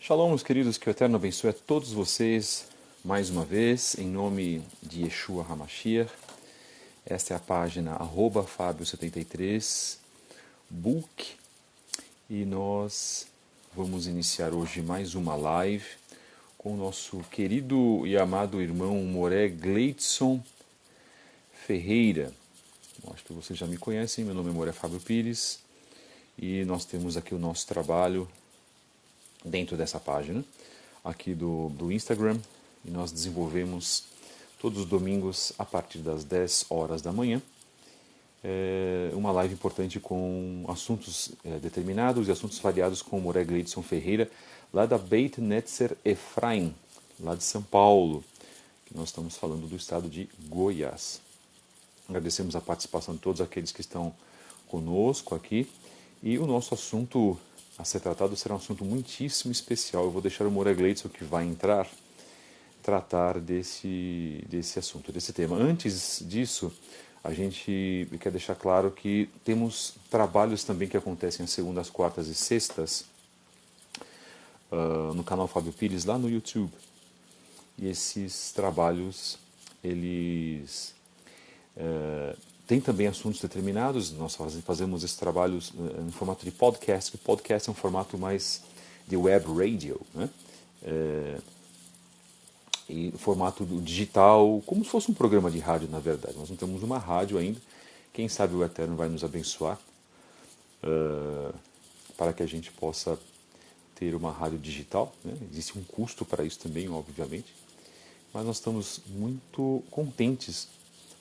Shalom, meus queridos, que o Eterno abençoe a todos vocês mais uma vez, em nome de Yeshua HaMashiach. Esta é a página @fabio73 book e nós vamos iniciar hoje mais uma live com o nosso querido e amado irmão Moré Gleidson Ferreira. Acho que vocês já me conhecem, meu nome é Moré Fábio Pires e nós temos aqui o nosso trabalho dentro dessa página aqui do Instagram, e nós desenvolvemos todos os domingos a partir das 10 horas da manhã uma live importante com assuntos determinados e assuntos variados com o Moré Gleidson Ferreira, lá da Beit Netzer Efraim, lá de São Paulo, que nós estamos falando do estado de Goiás. Agradecemos a participação de todos aqueles que estão conosco aqui, e o nosso assunto a ser tratado será um assunto muitíssimo especial. Eu vou deixar o Moré Gleidson, que vai entrar, tratar desse assunto, desse tema. Antes disso, a gente quer deixar claro que temos trabalhos também que acontecem às segundas, quartas e sextas no canal Fábio Pires, lá no YouTube. E esses trabalhos, eles tem também assuntos determinados. Nós fazemos esses trabalhos em formato de podcast, que podcast é um formato mais de web radio, né? E formato digital, como se fosse um programa de rádio, na verdade. Nós não temos uma rádio ainda. Quem sabe o Eterno vai nos abençoar para que a gente possa ter uma rádio digital, né? Existe um custo para isso também, obviamente. Mas nós estamos muito contentes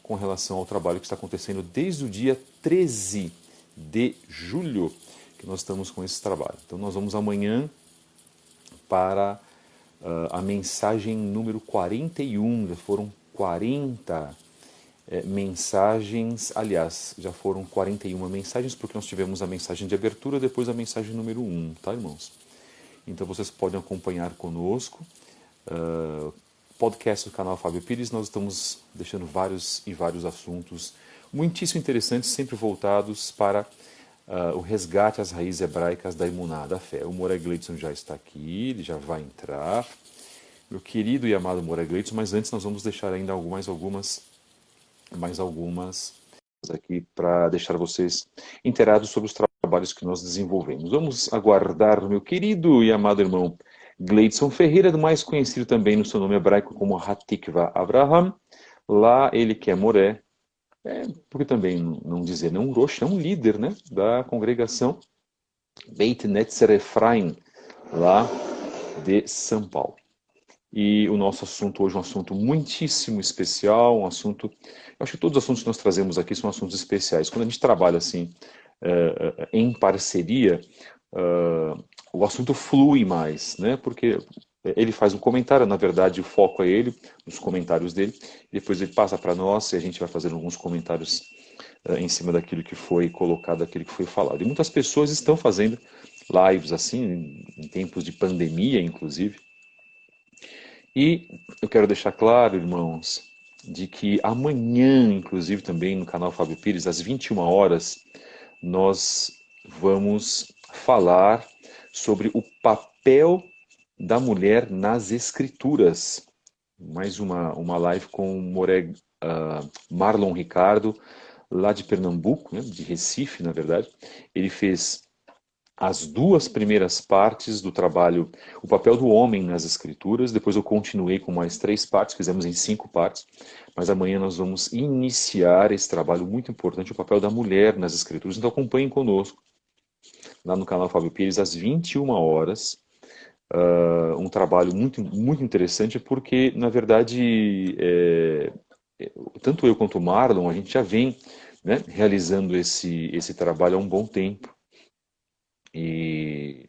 com relação ao trabalho que está acontecendo desde o dia 13 de julho, que nós estamos com esse trabalho. Então nós vamos amanhã para a mensagem número 41, já foram 40 mensagens, aliás, já foram 41 mensagens, porque nós tivemos a mensagem de abertura, depois a mensagem número 1, tá, irmãos? Então vocês podem acompanhar conosco. Podcast do canal Fábio Pires, nós estamos deixando vários assuntos muitíssimo interessantes, sempre voltados para o resgate às raízes hebraicas da emuná, da fé. O Moré Gleidson já está aqui, ele já vai entrar. Meu querido e amado Moré Gleidson, mas antes nós vamos deixar ainda mais algumas aqui para deixar vocês inteirados sobre os trabalhos que nós desenvolvemos. Vamos aguardar o meu querido e amado irmão Gleidson Ferreira, mais conhecido também no seu nome hebraico como Hatikva Abraham. Lá ele que é Moré, porque também não dizer não, Rosh, é um líder, né, da congregação Beit Netzer Efraim, lá de São Paulo. E o nosso assunto hoje é um assunto muitíssimo especial, um assunto... Eu acho que todos os assuntos que nós trazemos aqui são assuntos especiais. Quando a gente trabalha assim, em parceria, o assunto flui mais, né? Porque ele faz um comentário, na verdade o foco é ele, nos comentários dele, e depois ele passa para nós e a gente vai fazendo alguns comentários em cima daquilo que foi colocado, daquilo que foi falado. E muitas pessoas estão fazendo lives assim, em tempos de pandemia, inclusive. E eu quero deixar claro, irmãos, de que amanhã, inclusive também no canal Fábio Pires, às 21 horas, nós vamos falar sobre o papel da mulher nas escrituras. Mais uma live com o Moré, Marlon Ricardo, lá de Pernambuco, né, de Recife, na verdade. Ele fez as duas primeiras partes do trabalho, o papel do homem nas escrituras. Depois eu continuei com mais 3 partes, fizemos em 5 partes, mas amanhã nós vamos iniciar esse trabalho muito importante, o papel da mulher nas escrituras. Então acompanhem conosco, lá no canal Fábio Pires, às 21 horas, um trabalho muito interessante, porque, na verdade, tanto eu quanto o Marlon, a gente já vem, né, realizando esse trabalho há um bom tempo. E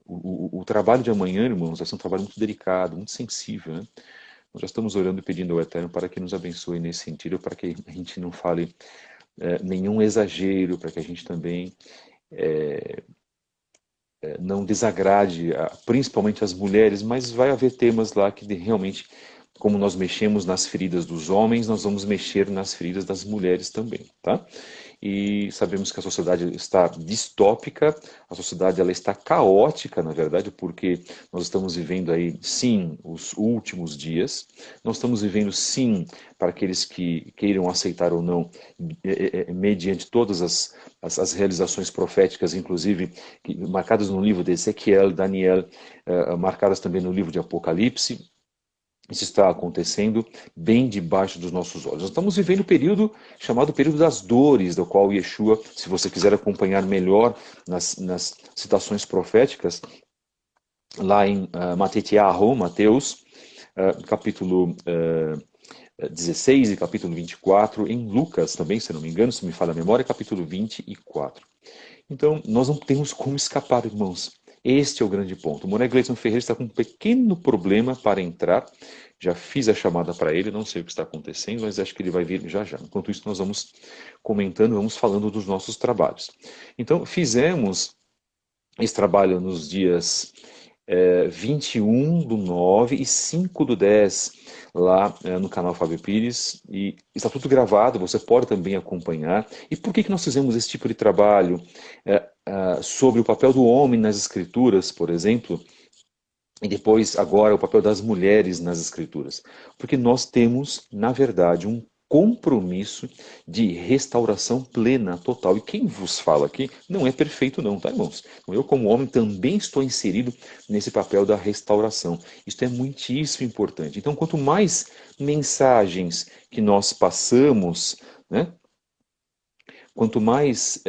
o trabalho de amanhã, irmãos, vai ser um trabalho muito delicado, muito sensível, né? Nós já estamos orando e pedindo ao Eterno para que nos abençoe nesse sentido, para que a gente não fale nenhum exagero, para que a gente também não desagrade principalmente as mulheres, mas vai haver temas lá que realmente, como nós mexemos nas feridas dos homens, nós vamos mexer nas feridas das mulheres também, tá? e sabemos que a sociedade está distópica, a sociedade ela está caótica, na verdade, porque nós estamos vivendo aí, sim, os últimos dias, nós estamos vivendo, sim, para aqueles que queiram aceitar ou não, mediante todas as realizações proféticas, inclusive marcadas no livro de Ezequiel, Daniel, marcadas também no livro de Apocalipse. Isso está acontecendo bem debaixo dos nossos olhos. Nós estamos vivendo o período chamado período das dores, do qual Yeshua, se você quiser acompanhar melhor nas citações proféticas, lá em Mateus, capítulo 16 e capítulo 24, em Lucas também, se não me engano, se me falha a memória, capítulo 24. Então, nós não temos como escapar, irmãos. Este é o grande ponto. O Moné Gleison Ferreira está com um pequeno problema para entrar. Já fiz a chamada para ele, não sei o que está acontecendo, mas acho que ele vai vir já já. Enquanto isso, nós vamos comentando, vamos falando dos nossos trabalhos. Então, fizemos esse trabalho nos dias 21/9 e 5/10, lá no canal Fábio Pires, e está tudo gravado, você pode também acompanhar. E por que nós fizemos esse tipo de trabalho sobre o papel do homem nas escrituras, por exemplo, e depois agora o papel das mulheres nas escrituras? Porque nós temos, na verdade, um compromisso de restauração plena, total. E quem vos fala aqui não é perfeito não, tá, irmãos? Eu, como homem, também estou inserido nesse papel da restauração. Isso é muitíssimo importante. Então, quanto mais mensagens que nós passamos, né? Quanto mais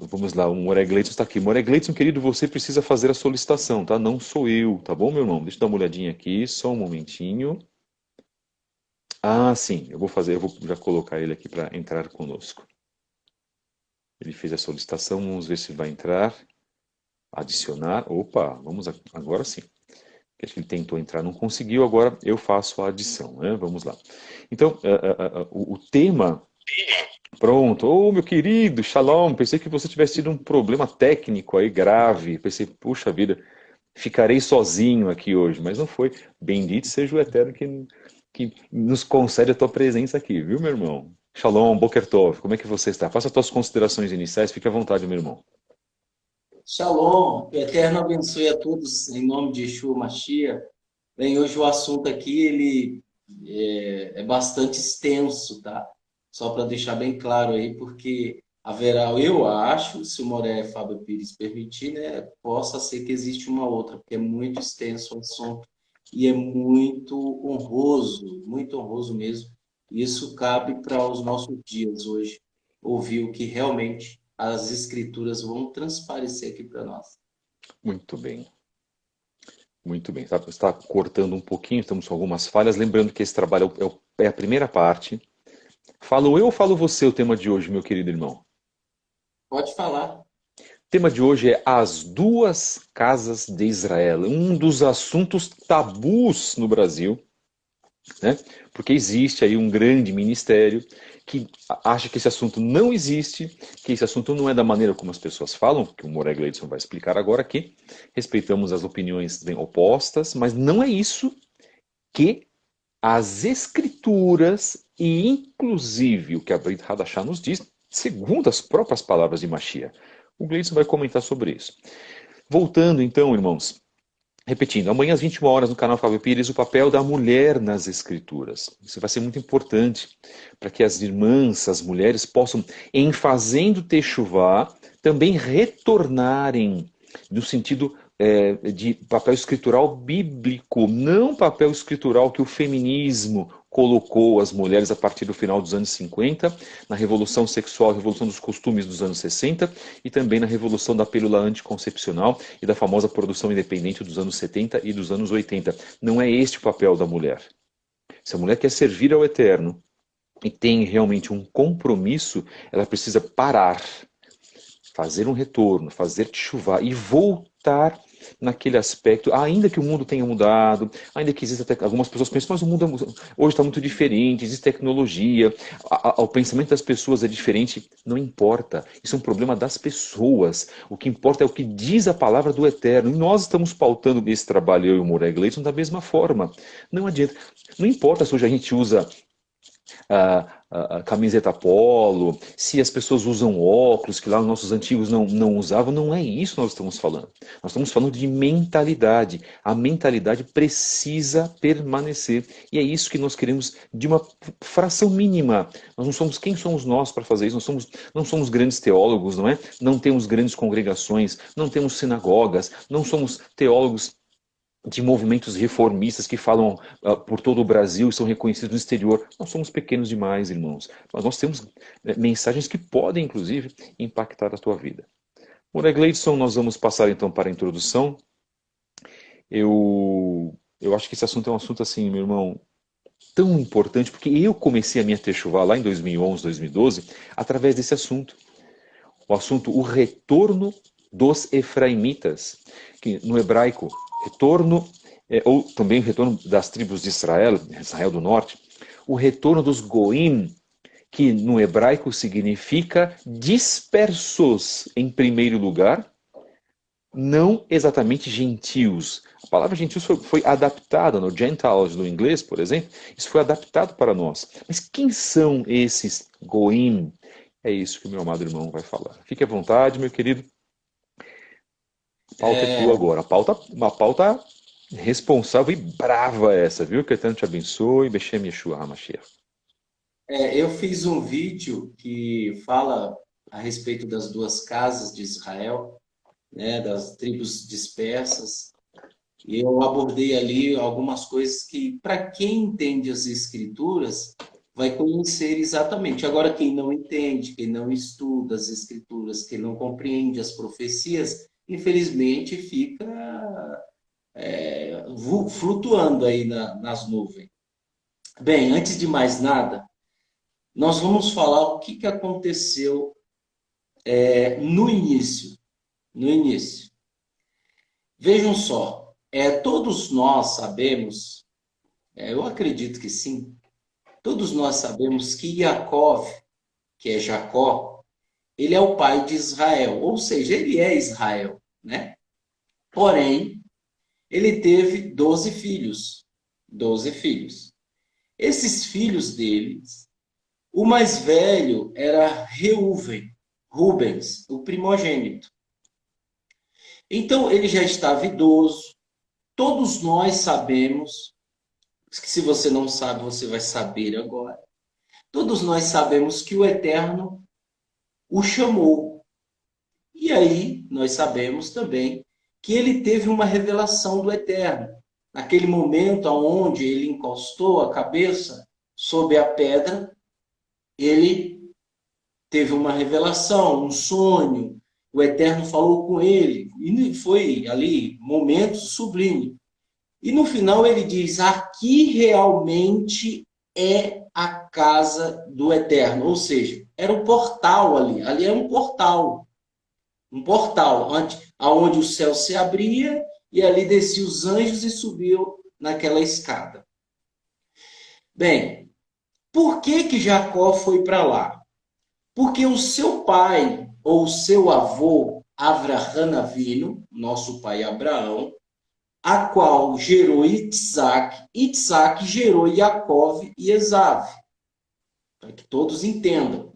vamos lá, o Moré Gleidson está aqui. Moré Gleidson, querido, você precisa fazer a solicitação, tá? Não sou eu, tá bom, meu irmão? Deixa eu dar uma olhadinha aqui, só um momentinho. Ah, sim, eu vou já colocar ele aqui para entrar conosco. Ele fez a solicitação, vamos ver se vai entrar. Adicionar, opa, agora sim. Acho que ele tentou entrar, não conseguiu, agora eu faço a adição, né? Vamos lá. Então, o tema... Pronto, ô meu querido, Shalom, pensei que você tivesse tido um problema técnico aí grave. Pensei, puxa vida, ficarei sozinho aqui hoje, mas não foi. Bendito seja o Eterno que nos concede a tua presença aqui, viu, meu irmão? Shalom, Boker Tov, como é que você está? Faça as tuas considerações iniciais, fique à vontade, meu irmão. Shalom, o Eterno abençoe a todos em nome de Yeshua Mashiach. Bem, hoje o assunto aqui ele é bastante extenso, tá? Só para deixar bem claro aí, porque haverá, eu acho, se o Moré Fábio Pires permitir, né, possa ser que existe uma outra, porque é muito extenso o assunto e é muito honroso mesmo. Isso cabe para os nossos dias hoje, ouvir o que realmente as escrituras vão transparecer aqui para nós. Muito bem, muito bem. Está cortando um pouquinho, estamos com algumas falhas. Lembrando que esse trabalho é a primeira parte. Falo eu ou falo você o tema de hoje, meu querido irmão? Pode falar. O tema de hoje é as duas casas de Israel, um dos assuntos tabus no Brasil, né? Porque existe aí um grande ministério que acha que esse assunto não existe, que esse assunto não é da maneira como as pessoas falam, que o Moré Gleidson vai explicar agora aqui. Respeitamos as opiniões bem opostas, mas não é isso que as escrituras e inclusive o que a Brit Hadashah nos diz, segundo as próprias palavras de Mashiach. O Gleidson vai comentar sobre isso. Voltando então, irmãos, repetindo, amanhã às 21 horas no canal Fábio Pires, o papel da mulher nas escrituras. Isso vai ser muito importante para que as irmãs, as mulheres, possam, em fazendo techuvá, também retornarem no sentido de papel escritural bíblico, não papel escritural que o feminismo colocou as mulheres a partir do final dos anos 50, na revolução sexual, revolução dos costumes dos anos 60 e também na revolução da pílula anticoncepcional e da famosa produção independente dos anos 70 e dos anos 80. Não é este o papel da mulher. Se a mulher quer servir ao Eterno e tem realmente um compromisso, ela precisa parar, fazer um retorno, fazer tchuvá e voltar naquele aspecto, ainda que o mundo tenha mudado, ainda que existam algumas pessoas que pensam, mas o mundo hoje está muito diferente, existe tecnologia, o pensamento das pessoas é diferente, não importa, isso é um problema das pessoas, o que importa é o que diz a palavra do Eterno, e nós estamos pautando esse trabalho, eu e o Moré Gleison, da mesma forma, não adianta, não importa se hoje a gente usa a camiseta polo, se as pessoas usam óculos, que lá os nossos antigos não usavam, não é isso que nós estamos falando. Nós estamos falando de mentalidade. A mentalidade precisa permanecer. E é isso que nós queremos de uma fração mínima. Nós não somos, quem somos nós para fazer isso? Não somos grandes teólogos, não é? Não temos grandes congregações, não temos sinagogas, não somos teólogos de movimentos reformistas que falam por todo o Brasil e são reconhecidos no exterior. Nós somos pequenos demais, irmãos. Mas nós temos mensagens que podem, inclusive, impactar a tua vida. Ora, Gleidson, nós vamos passar então para a introdução. Eu acho que esse assunto é um assunto assim, meu irmão, tão importante, porque eu comecei a minha techuvá lá em 2011, 2012, através desse assunto. O assunto, o retorno dos efraimitas, que no hebraico, retorno, ou também o retorno das tribos de Israel, Israel do Norte, o retorno dos goim, que no hebraico significa dispersos em primeiro lugar, não exatamente gentios. A palavra gentios foi adaptada no Gentiles, no inglês, por exemplo, isso foi adaptado para nós. Mas quem são esses goim? É isso que o meu amado irmão vai falar. Fique à vontade, meu querido. A pauta é tua agora. Uma pauta responsável e brava essa, viu? Que Eterno te abençoe. Beshem Yeshua HaMashiach. Eu fiz um vídeo que fala a respeito das duas casas de Israel, né, das tribos dispersas, e eu abordei ali algumas coisas que, para quem entende as Escrituras, vai conhecer exatamente. Agora, quem não entende, quem não estuda as Escrituras, quem não compreende as profecias, infelizmente fica flutuando aí nas nuvens. Bem, antes de mais nada, nós vamos falar o que aconteceu no início. No início. Vejam só, todos nós sabemos, eu acredito que sim, todos nós sabemos que Yaakov, que é Jacó, ele é o pai de Israel, ou seja, ele é Israel, né? Porém, ele teve 12 filhos. 12 filhos. Esses filhos deles, o mais velho era Rubens, o primogênito. Então, ele já estava idoso. Todos nós sabemos, que se você não sabe, você vai saber agora. Todos nós sabemos que o Eterno o chamou. E aí, nós sabemos também que ele teve uma revelação do Eterno. Naquele momento onde ele encostou a cabeça sobre a pedra, ele teve uma revelação, um sonho. O Eterno falou com ele. E foi ali momentos sublimes. E no final ele diz, aqui realmente é a casa do Eterno. Ou seja, era um portal ali. Ali é um portal. Um portal onde o céu se abria e ali desciam os anjos e subiu naquela escada. Bem, por que Jacó foi para lá? Porque o seu pai, ou o seu avô, Avraham Avinu, nosso pai Abraão, a qual gerou Isaac, Isaac gerou Jacó e Esav, para que todos entendam.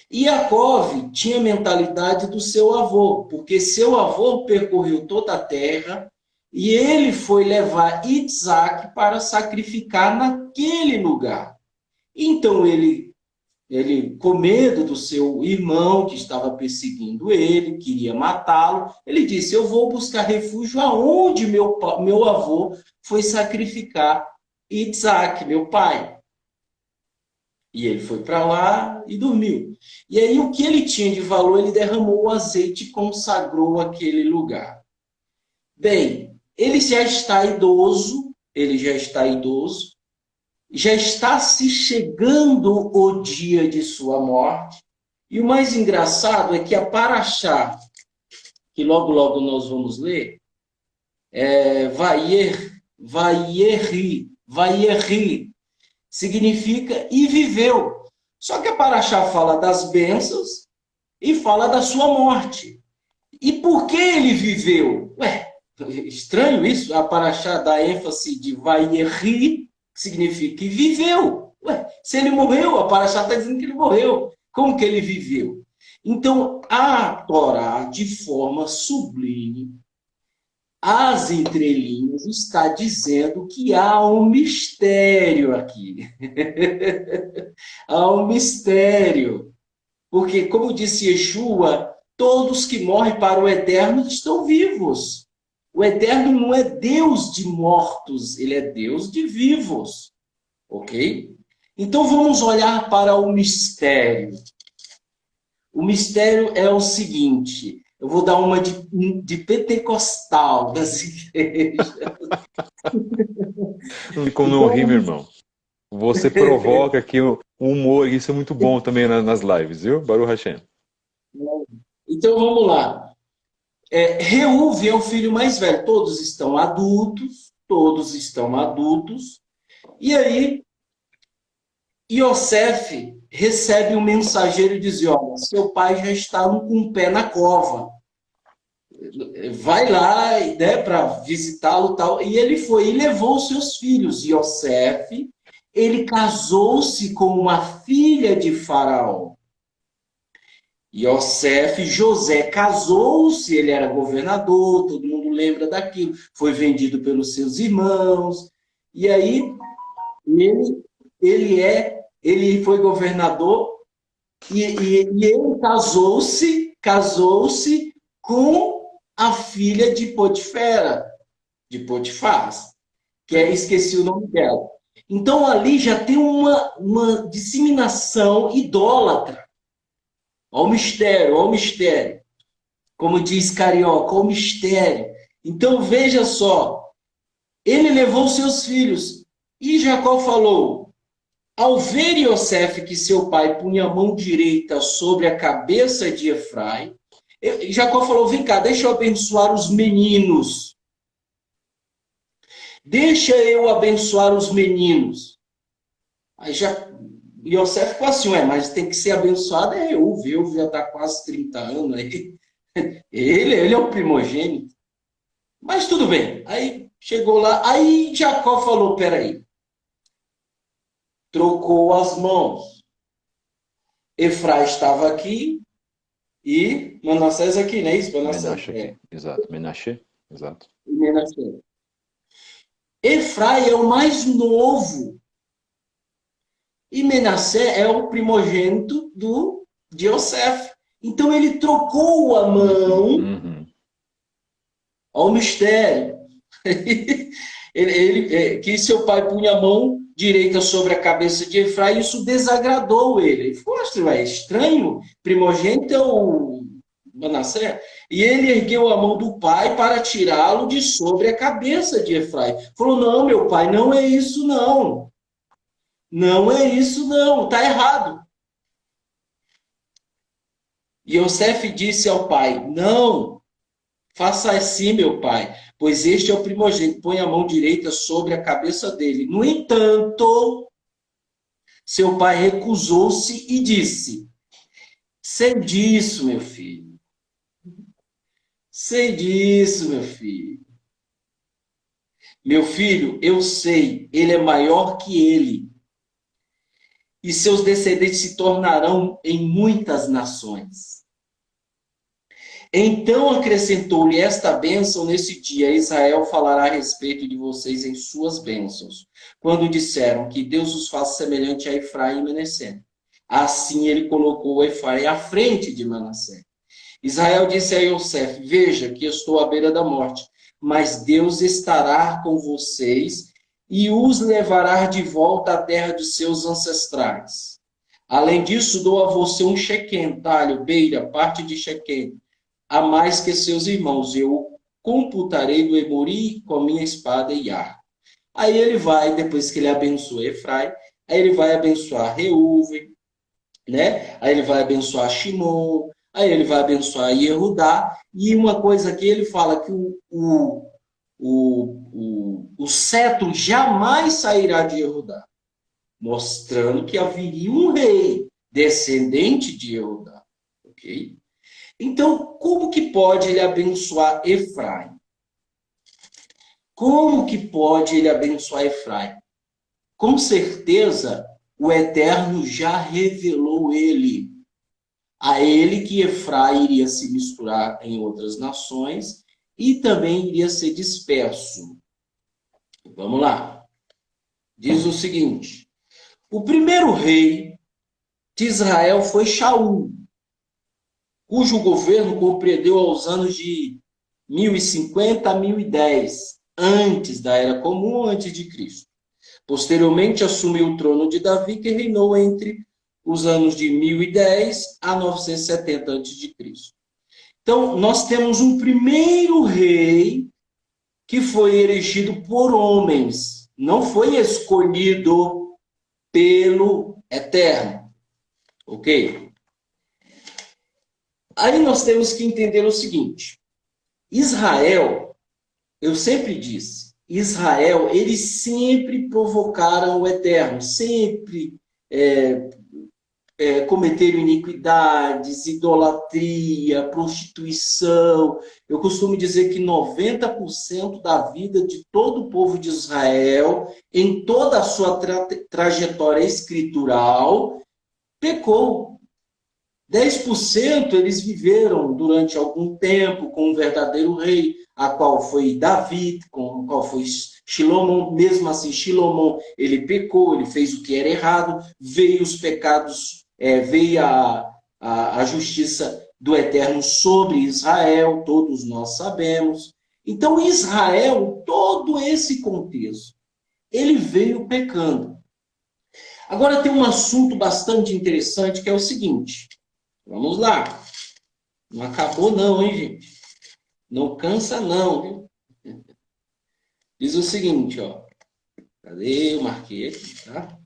E Jacó tinha a mentalidade do seu avô, porque seu avô percorreu toda a terra e ele foi levar Isaac para sacrificar naquele lugar. Então ele, com medo do seu irmão que estava perseguindo ele, queria matá-lo, ele disse, eu vou buscar refúgio aonde meu avô foi sacrificar Isaac, meu pai. E ele foi para lá e dormiu. E aí o que ele tinha de valor, ele derramou o azeite e consagrou aquele lugar. Bem, ele já está idoso, já está se chegando o dia de sua morte. E o mais engraçado é que a Paraxá, que logo logo nós vamos ler, Vayerri, significa e viveu. Só que a Paraxá fala das bênçãos e fala da sua morte. E por que ele viveu? Estranho isso, a Paraxá dá ênfase de Vayerri, que significa e viveu. Ué, se ele morreu, a Paraxá está dizendo que ele morreu. Como que ele viveu? Então, a Torá, de forma sublime, às entrelinhas, está dizendo que há um mistério aqui. Há um mistério. Porque, como disse Yeshua, todos que morrem para o eterno estão vivos. O eterno não é Deus de mortos, ele é Deus de vivos. Ok? Então vamos olhar para o mistério. O mistério é o seguinte, eu vou dar uma de pentecostal das igrejas. Como não ri, meu irmão. Você provoca aqui o humor, isso é muito bom também nas lives, viu? Baruch Hashem. Então vamos lá. Reuve é o filho mais velho, todos estão adultos, e aí Iosef recebe um mensageiro e diz, olha, seu pai já está com o pé na cova, vai lá, né, para visitá-lo, tal. E ele foi e levou seus filhos. Iosef, ele casou-se com uma filha de Faraó. Iosef, José casou-se, ele era governador, todo mundo lembra daquilo, foi vendido pelos seus irmãos, e aí ele foi governador e ele casou-se com a filha de Potifera, de Potifar, esqueci o nome dela. Então ali já tem uma disseminação idólatra. Olha o mistério. Como diz Carioca, o mistério. Então veja só, ele levou seus filhos e Jacó falou, ao ver Iosef que seu pai punha a mão direita sobre a cabeça de Efraim, Jacó falou, vem cá, deixa eu abençoar os meninos. Deixa eu abençoar os meninos. Aí Iosef ficou assim, mas tem que ser abençoado Reuve já está quase 30 anos. Aí. Ele é o primogênito. Mas tudo bem. Aí chegou lá, aí Jacó falou, peraí. Trocou as mãos. Efraim estava aqui e Manassés aqui, não é isso? Menashe aqui, exato. Menashe, exato. Efraim é o mais novo. E Menassé é o primogênito de Yosef. Então ele trocou a mão ao mistério. Que seu pai punha a mão direita sobre a cabeça de Efraim, isso desagradou ele. Ele falou, é estranho, primogênito é o Manassé. E ele ergueu a mão do pai para tirá-lo de sobre a cabeça de Efraim. Falou, não, meu pai, não é isso não. Não é isso não, está errado. E Yosef disse ao pai, não, faça assim, meu pai, pois este é o primogênito, põe a mão direita sobre a cabeça dele. No entanto, seu pai recusou-se e disse, sei disso, meu filho. Sei disso, meu filho. Meu filho, eu sei, ele é maior que ele. E seus descendentes se tornarão em muitas nações. Então acrescentou-lhe esta bênção nesse dia, Israel falará a respeito de vocês em suas bênçãos, quando disseram que Deus os faça semelhante a Efraim e Manassés. Assim ele colocou Efraim à frente de Manassés. Israel disse a Yosef, veja que estou à beira da morte, mas Deus estará com vocês e os levará de volta à terra de seus ancestrais. Além disso, dou a você um Shequem, talho, beira, parte de Shequem, a mais que seus irmãos. Eu computarei do Emori com a minha espada e arco. Aí ele vai, depois que ele abençoa Efraim, aí ele vai abençoar Reuven, né? Aí ele vai abençoar Shimon, aí ele vai abençoar Yehudá, e uma coisa que ele fala que o cetro jamais sairá de Yehudá, mostrando que haveria um rei descendente de Yehudá. Ok? Então, como que pode ele abençoar Efraim? Como que pode ele abençoar Efraim? Com certeza, o Eterno já revelou ele. A ele que Efraim iria se misturar em outras nações e também iria ser disperso. Vamos lá. Diz o seguinte: o primeiro rei de Israel foi Shaul, cujo governo compreendeu aos anos de 1050 a 1010, antes da Era Comum, antes de Cristo. Posteriormente assumiu o trono de Davi, que reinou entre os anos de 1010 a 970 a.C. Então, nós temos um primeiro rei que foi erigido por homens, não foi escolhido pelo Eterno. Ok? Aí nós temos que entender o seguinte: Israel, eu sempre disse, Israel, eles sempre provocaram o Eterno, sempre cometeram iniquidades, idolatria, prostituição. Eu costumo dizer que 90% da vida de todo o povo de Israel, em toda a sua trajetória escritural, pecou. 10% eles viveram durante algum tempo com um verdadeiro rei, a qual foi Davi, com o qual foi Shilomon. Mesmo assim, Shilomon, ele pecou, ele fez o que era errado, veio os pecados, veio a justiça do Eterno sobre Israel, todos nós sabemos. Então, Israel, todo esse contexto, ele veio pecando. Agora tem um assunto bastante interessante, que é o seguinte. Vamos lá. Não acabou não, hein, gente? Não cansa não, viu? Diz o seguinte, ó. Cadê? Eu marquei aqui, tá?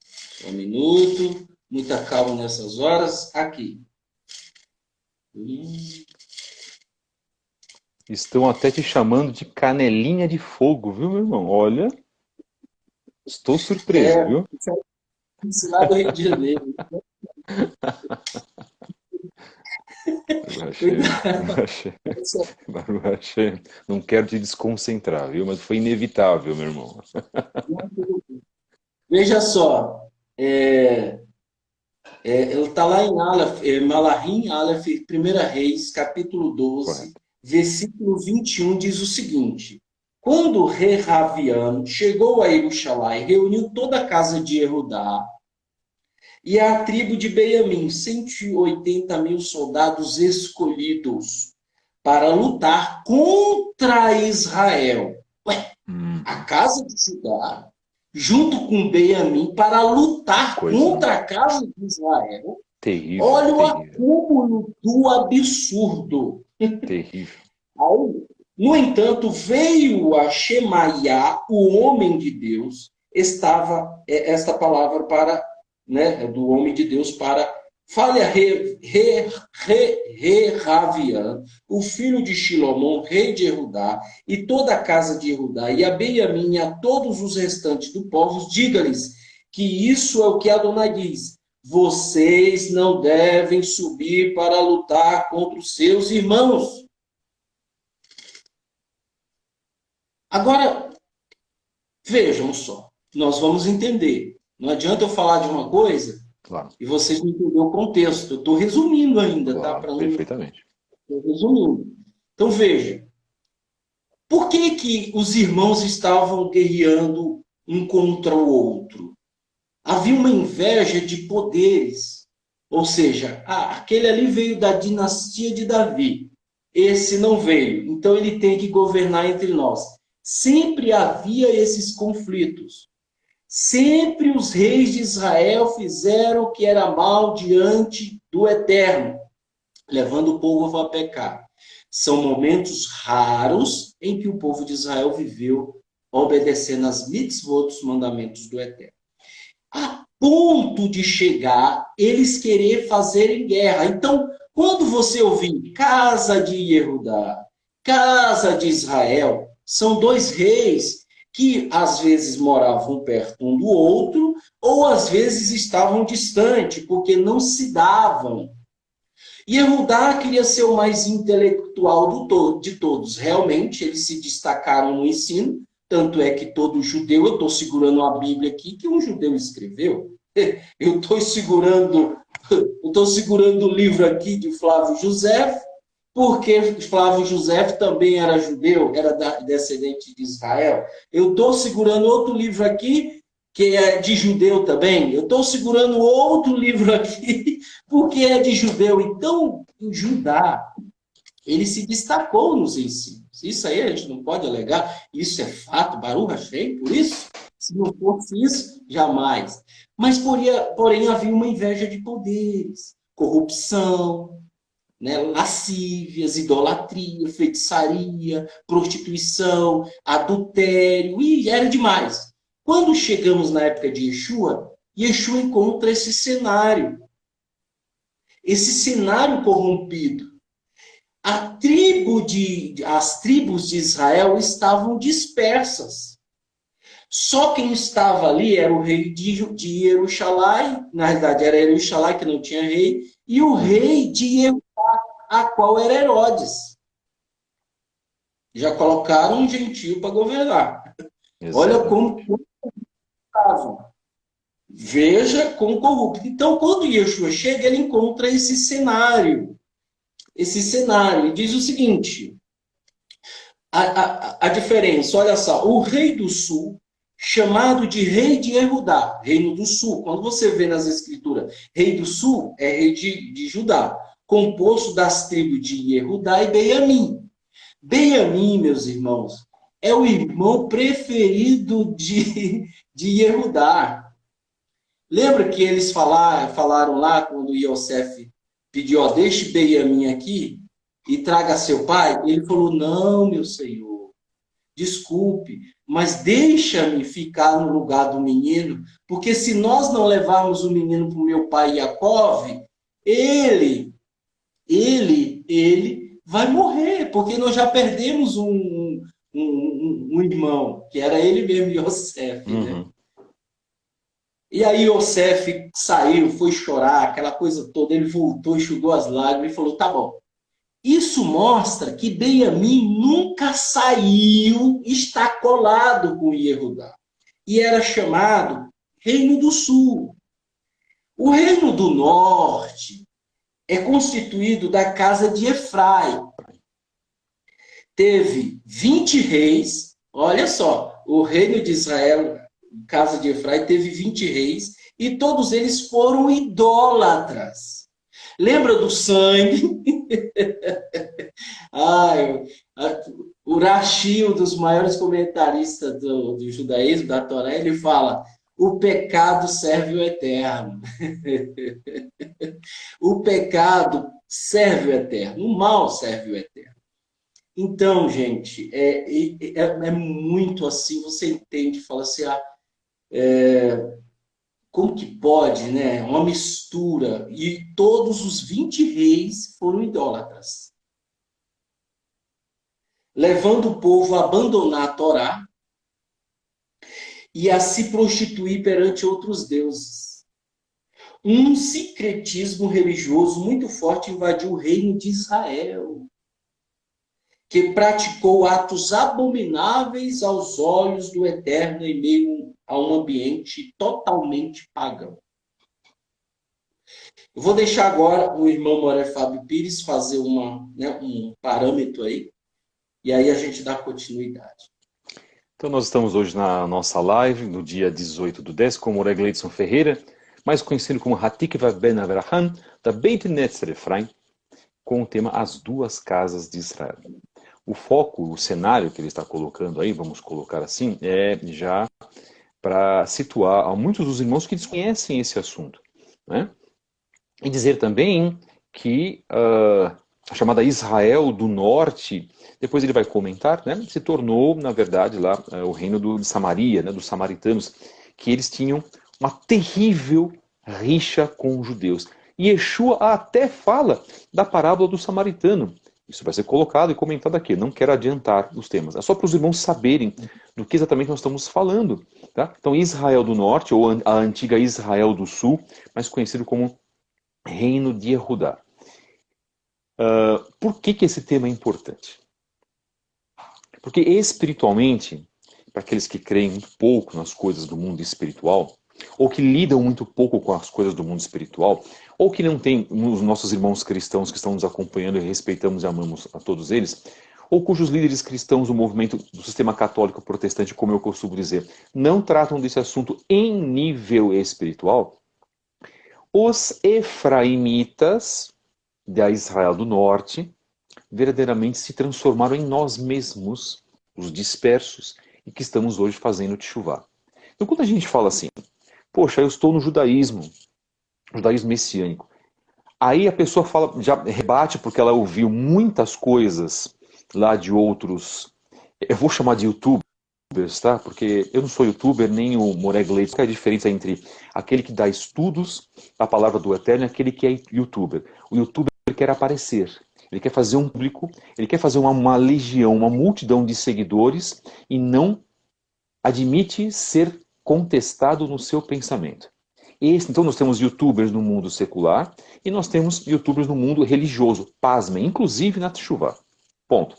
Só um minuto. Muita calma nessas horas. Aqui. Estão até te chamando de canelinha de fogo, viu, meu irmão? Olha, estou surpreso, viu? Esse lá do Rio de Janeiro. Baruch Hashem. Não quero te desconcentrar, viu? Mas foi inevitável, meu irmão. Veja só. Ele está lá em Aleph, Malahim, Aleph, 1 Reis, capítulo 12, correto. Versículo 21, diz o seguinte: quando o rei Raviano chegou a Jerusalém, reuniu toda a casa de Judá e a tribo de Benjamim, 180 mil soldados escolhidos para lutar contra Israel. A casa de Judá, junto com Benjamim, para lutar contra a casa de Israel. Terrível. Olha o acúmulo do absurdo. Terrível. No entanto, veio a Shemaiah, o homem de Deus, estava esta palavra para, né, do homem de Deus para fale a Ravian, o filho de Shilomon, rei de Judá, e toda a casa de Judá, e a Benjamim e a todos os restantes do povo, diga-lhes que isso é o que Adonai diz: vocês não devem subir para lutar contra os seus irmãos. Agora, vejam só, nós vamos entender. Não adianta eu falar de uma coisa, claro, e vocês não entenderem o contexto. Eu estou resumindo ainda, claro, tá? Perfeitamente. Estou resumindo. Então, veja. Por que os irmãos estavam guerreando um contra o outro? Havia uma inveja de poderes. Ou seja, aquele ali veio da dinastia de Davi. Esse não veio. Então, ele tem que governar entre nós. Sempre havia esses conflitos. Sempre os reis de Israel fizeram o que era mal diante do Eterno, levando o povo a pecar. São momentos raros em que o povo de Israel viveu obedecendo às mitzvot, os mandamentos do Eterno. A ponto de chegar eles querer fazerem guerra. Então, quando você ouvir casa de Judá, casa de Israel, são dois reis que às vezes moravam perto um do outro, ou às vezes estavam distantes, porque não se davam. E Judá queria ser o mais intelectual de todos. Realmente, eles se destacaram no ensino, Tanto é que todo judeu, eu estou segurando a Bíblia aqui, que um judeu escreveu. Eu estou segurando o livro aqui de Flávio José, porque Flávio José também era judeu, era descendente de Israel. Eu estou segurando outro livro aqui, que é de judeu também. Eu estou segurando outro livro aqui, porque é de judeu. Então, o Judá, ele se destacou nos ensinos. Isso aí a gente não pode alegar. Isso é fato, Baruch Hashem, por isso. Se não fosse isso, jamais. Mas, porém, havia uma inveja de poderes, corrupção, né, lascívias, idolatria, feitiçaria, prostituição, adultério, e era demais. Quando chegamos na época de Yeshua, Yeshua encontra esse cenário corrompido. As tribos de Israel estavam dispersas. Só quem estava ali era o rei de Jerusalém, na verdade era Jerusalém que não tinha rei, e o rei de Jerusalém, a qual era Herodes. Já colocaram um gentio para governar. Olha como estavam. Veja como corrupto. Então, quando Yeshua chega, ele encontra esse cenário. E diz o seguinte: a diferença, olha só, o rei do sul, chamado de rei de Erudá, reino do sul. Quando você vê nas escrituras, rei do sul é rei de Judá, composto das tribos de Erudá e Benjamim. Benjamim, meus irmãos, é o irmão preferido de Yehudá. Lembra que eles falaram lá, quando Yosef pediu, ó, deixe Benjamim aqui e traga seu pai? Ele falou, não, meu senhor, desculpe, mas deixa-me ficar no lugar do menino, porque se nós não levarmos o menino para o meu pai Yaakov, ele vai morrer, porque nós já perdemos um irmão, que era ele mesmo, Yosef, né? E aí Yosef saiu, foi chorar, aquela coisa toda, ele voltou, enxugou as lágrimas e falou, tá bom. Isso mostra que Benjamim nunca saiu, está colado com Yehudá. E era chamado Reino do Sul. O Reino do Norte é constituído da casa de Efraim. Teve 20 reis, olha só, o reino de Israel, casa de Efraim, teve 20 reis, e todos eles foram idólatras. Lembra do sangue? O Rashi, um dos maiores comentaristas do judaísmo, da Torá, ele fala, o pecado serve o eterno. O pecado serve o eterno, o mal serve o eterno. Então, gente, é muito assim, você entende, fala assim, como que pode, né? Uma mistura. E todos os 20 reis foram idólatras, levando o povo a abandonar a Torá e a se prostituir perante outros deuses. Um sincretismo religioso muito forte invadiu o reino de Israel, que praticou atos abomináveis aos olhos do Eterno em meio a um ambiente totalmente pagão. Eu vou deixar agora o irmão Moré Fábio Pires fazer um parâmetro aí, e aí a gente dá continuidade. Então nós estamos hoje na nossa live, no dia 18/10, com o Moré Gleidson Ferreira, mais conhecido como Hatikva Ben Avraham, da Beit Netzer Efraim, com o tema As Duas Casas de Israel. O foco, o cenário que ele está colocando aí, vamos colocar assim, é já para situar a muitos dos irmãos que desconhecem esse assunto, né? E dizer também que a chamada Israel do Norte, depois ele vai comentar, né, se tornou, na verdade, lá o reino de Samaria, né, dos samaritanos, que eles tinham uma terrível rixa com os judeus. E Yeshua até fala da parábola do samaritano. Isso vai ser colocado e comentado aqui. Não quero adiantar os temas. É só para os irmãos saberem do que exatamente nós estamos falando. Tá? Então, Israel do Norte, ou a antiga Israel do Sul, mais conhecido como Reino de Yehudá. Por que esse tema é importante? Porque espiritualmente, para aqueles que creem muito pouco nas coisas do mundo espiritual, ou que lidam muito pouco com as coisas do mundo espiritual, ou que não tem os nossos irmãos cristãos que estão nos acompanhando e respeitamos e amamos a todos eles, ou cujos líderes cristãos do movimento do sistema católico protestante, como eu costumo dizer, não tratam desse assunto em nível espiritual, os efraimitas da Israel do Norte verdadeiramente se transformaram em nós mesmos, os dispersos, e que estamos hoje fazendo teshuvá. Então quando a gente fala assim, poxa, eu estou no judaísmo messiânico, aí a pessoa fala, já rebate porque ela ouviu muitas coisas lá de outros, eu vou chamar de youtubers, tá? Porque eu não sou youtuber, nem o Moreg Leite. Qual é a diferença entre aquele que dá estudos da palavra do Eterno e aquele que é youtuber? O youtuber quer aparecer, ele quer fazer um público, ele quer fazer uma legião, uma multidão de seguidores e não admite ser contestado no seu pensamento. Então nós temos youtubers no mundo secular e nós temos youtubers no mundo religioso. Pasmem, inclusive na Teshuvah. Ponto.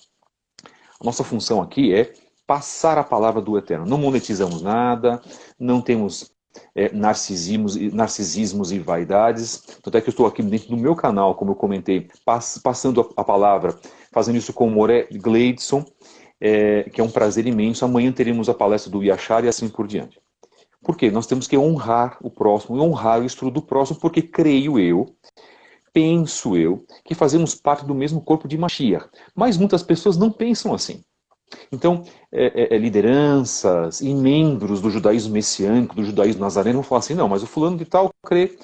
A nossa função aqui é passar a palavra do Eterno. Não monetizamos nada, não temos narcisismos e vaidades. Tanto é que eu estou aqui dentro do meu canal, como eu comentei, passando a palavra, fazendo isso com o Moré Gleidson, que é um prazer imenso. Amanhã teremos a palestra do Yashar e assim por diante. Por quê? Nós temos que honrar o próximo e honrar o estudo do próximo, porque creio eu, penso eu, que fazemos parte do mesmo corpo de Mashiach. Mas muitas pessoas não pensam assim. Então, lideranças e membros do judaísmo messiânico, do judaísmo nazareno, vão falar assim, não, mas o fulano de tal crê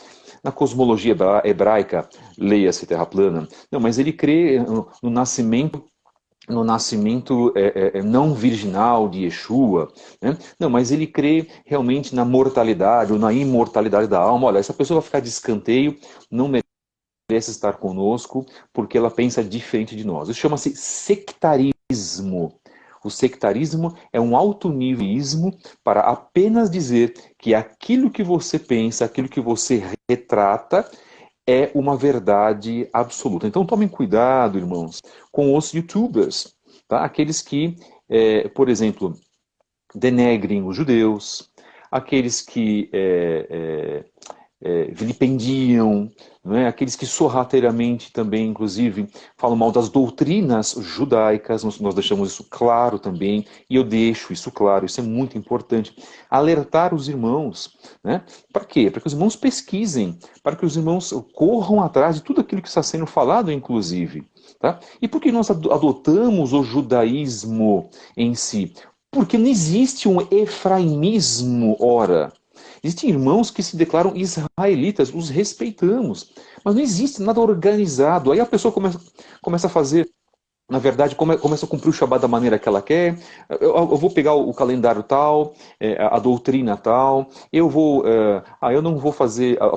na cosmologia hebraica, leia-se terra plana. Não, mas ele crê no nascimento não virginal de Yeshua, né? Não, mas ele crê realmente na mortalidade ou na imortalidade da alma. Olha, essa pessoa vai ficar de escanteio, não merece estar conosco, porque ela pensa diferente de nós. Isso chama-se sectarismo. O sectarismo é um autonivelismo para apenas dizer que aquilo que você pensa, aquilo que você retrata, é uma verdade absoluta. Então tomem cuidado, irmãos, com os youtubers, tá? Aqueles que, por exemplo, denegrem os judeus, aqueles que vilipendiam, não é? Aqueles que sorrateiramente também, inclusive, falam mal das doutrinas judaicas, nós deixamos isso claro também, e eu deixo isso claro, isso é muito importante. Alertar os irmãos, né? Para quê? Para que os irmãos pesquisem, para que os irmãos corram atrás de tudo aquilo que está sendo falado, inclusive. Tá? E por que nós adotamos o judaísmo em si? Porque não existe um efraimismo, ora. Existem irmãos que se declaram israelitas, os respeitamos, mas não existe nada organizado. Aí a pessoa começa a fazer, na verdade, começa a cumprir o Shabat da maneira que ela quer. Eu vou pegar o calendário tal, a doutrina tal, eu não vou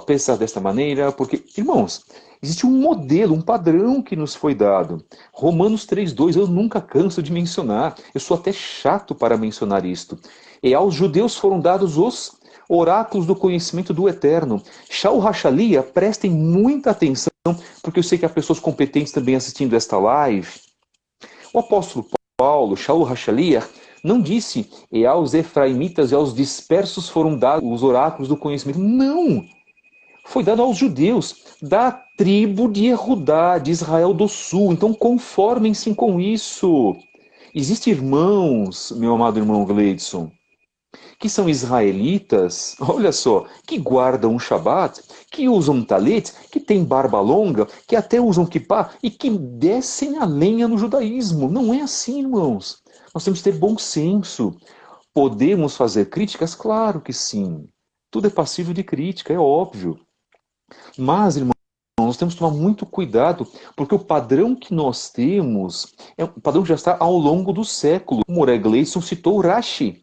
pensar desta maneira, porque, irmãos, existe um modelo, um padrão que nos foi dado. Romanos 3:2, eu nunca canso de mencionar, eu sou até chato para mencionar isto. E aos judeus foram dados os oráculos do conhecimento do Eterno. Shaul Hashalia, prestem muita atenção, porque eu sei que há pessoas competentes também assistindo esta live. O apóstolo Paulo, Shaul Hashalia, não disse, e aos efraimitas e aos dispersos foram dados os oráculos do conhecimento. Não! Foi dado aos judeus, da tribo de Erudá, de Israel do Sul. Então conformem-se com isso. Existem irmãos, meu amado irmão Gleidson, que são israelitas, olha só, que guardam o Shabat, que usam talit, que têm barba longa, que até usam kippah e que descem a lenha no judaísmo. Não é assim, irmãos. Nós temos que ter bom senso. Podemos fazer críticas? Claro que sim. Tudo é passível de crítica, é óbvio. Mas, irmãos, nós temos que tomar muito cuidado, porque o padrão que nós temos é um padrão que já está ao longo do século. O Moré Gleidson citou o Rashi.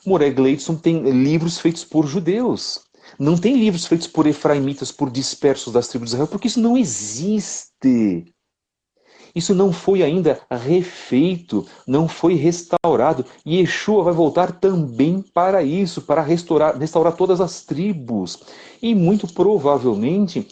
Moré Gleidson tem livros feitos por judeus. Não tem livros feitos por efraimitas, por dispersos das tribos de Israel, porque isso não existe. Isso não foi ainda refeito, não foi restaurado. E Yeshua vai voltar também para isso, para restaurar todas as tribos. E muito provavelmente